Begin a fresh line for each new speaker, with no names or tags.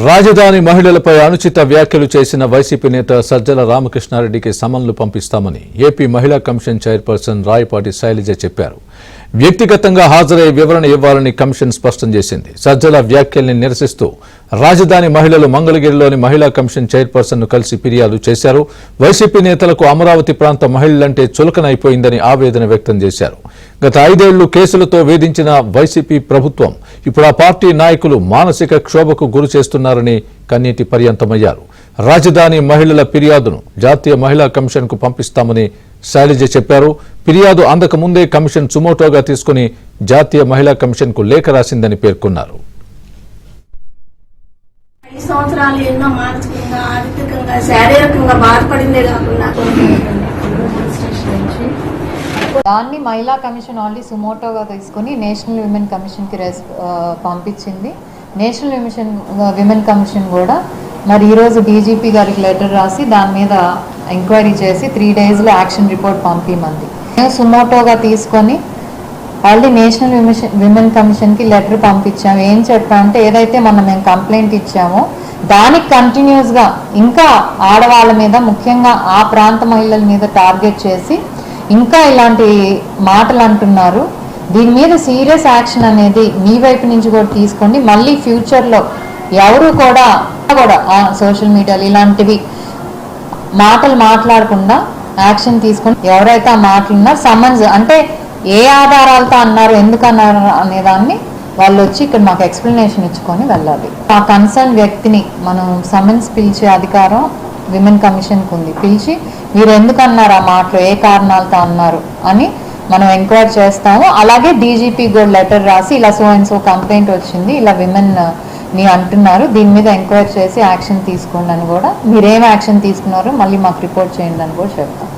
రాజధాని మహిళలపై అనుచిత వ్యాఖ్యలు చేసిన వైసీపీ నేత సజ్జల రామకృష్ణారెడ్డికి సమన్లు పంపిస్తామని ఏపీ మహిళా కమిషన్ చైర్పర్సన్ రాయపాటి శైలజ చెప్పారు. వ్యక్తిగతంగా హాజరై వివరణ ఇవ్వాలని కమిషన్ స్పష్టం చేసింది. సజ్జల వ్యాఖ్యల్ని నిరసిస్తూ రాజధాని మహిళలు మంగళగిరిలోని మహిళా కమిషన్ చైర్పర్సన్ను కలిసి ఫిర్యాదు చేశారు. వైసీపీ నేతలకు అమరావతి ప్రాంత మహిళలంటే చులకనైపోయిందని ఆవేదన వ్యక్తం చేశారు. గత 5 ఏళ్లు కేసులతో వేధించిన వైసీపీ ప్రభుత్వం ఇప్పుడు ఆ పార్టీ నాయకులు మానసిక క్షోభకు గురి చేస్తున్నారని కన్నీటి పర్యంతమయ్యారు. రాజధాని మహిళల ఫిర్యాదును జాతీయ మహిళా కమిషన్కు పంపిస్తామని శైలజ చెప్పారు. ఫిర్యాదు అందకముందే కమిషన్ సుమోటోగా తీసుకుని జాతీయ మహిళా కమిషన్కు లేఖ రాసిందని పేర్కొన్నారు.
ఈ సంవత్సరాలు ఎన్నో మానసికంగా, ఆర్థికంగా, శారీరకంగా బాధపడిందే కాకుండా
దాన్ని మహిళా కమిషన్ ఆల్రెడీ సుమోటోగా తీసుకుని నేషనల్ విమెన్ కమిషన్కి పంపించింది. నేషనల్ విమెన్ కమిషన్ కూడా మరి ఈరోజు డీజీపీ గారికి లెటర్ రాసి దాని మీద ఎంక్వైరీ చేసి 3 డేస్లో యాక్షన్ రిపోర్ట్ పంపిమంది. మేము సుమోటోగా తీసుకొని ఆల్రెడీ నేషనల్ విమెన్ కమిషన్కి లెటర్ పంపించాము. ఏం చెప్పామంటే ఏదైతే మేము కంప్లైంట్ ఇచ్చామో దానికి కంటిన్యూస్గా ఇంకా ఆడవాళ్ళ మీద, ముఖ్యంగా ఆ ప్రాంత మహిళల మీద టార్గెట్ చేసి ఇంకా ఇలాంటి మాటలు అంటున్నారు. దీని మీద సీరియస్ యాక్షన్ అనేది మీ వైపు నుంచి కూడా తీసుకోండి. మళ్ళీ ఫ్యూచర్లో ఎవరు కూడా సోషల్ మీడియాలో ఇలాంటివి మాటలు మాట్లాడకుండా యాక్షన్ తీసుకొని ఎవరైతే ఆ మాటలున్నారో సమన్స్ అంటే ఏ ఆధారాలతో అన్నారు, ఎందుకు అన్నారు అనేదాన్ని వాళ్ళు వచ్చి ఇక్కడ మాకు ఎక్స్ప్లెనేషన్ ఇచ్చుకొని వెళ్ళాలి. ఆ కన్సర్న్ వ్యక్తిని మనం సమన్స్ పిలిచే అధికారం విమెన్ కమిషన్కి ఉంది. పిలిచి మీరు ఎందుకు అన్నారు, ఆ మాటలు ఏ కారణాలతో అన్నారు అని మనం ఎంక్వైరీ చేస్తాము. అలాగే డీజీపీ కూడా లెటర్ రాసి ఇలా సో అండ్ సో కంప్లైంట్ వచ్చింది, ఇలా విమెన్ ని అంటున్నారు, దీని మీద ఎంక్వైరీ చేసి యాక్షన్ తీసుకోండి అని కూడా, మీరేం యాక్షన్ తీసుకున్నారో మళ్ళీ మాకు రిపోర్ట్ చేయండి అని కూడా చెప్తాం.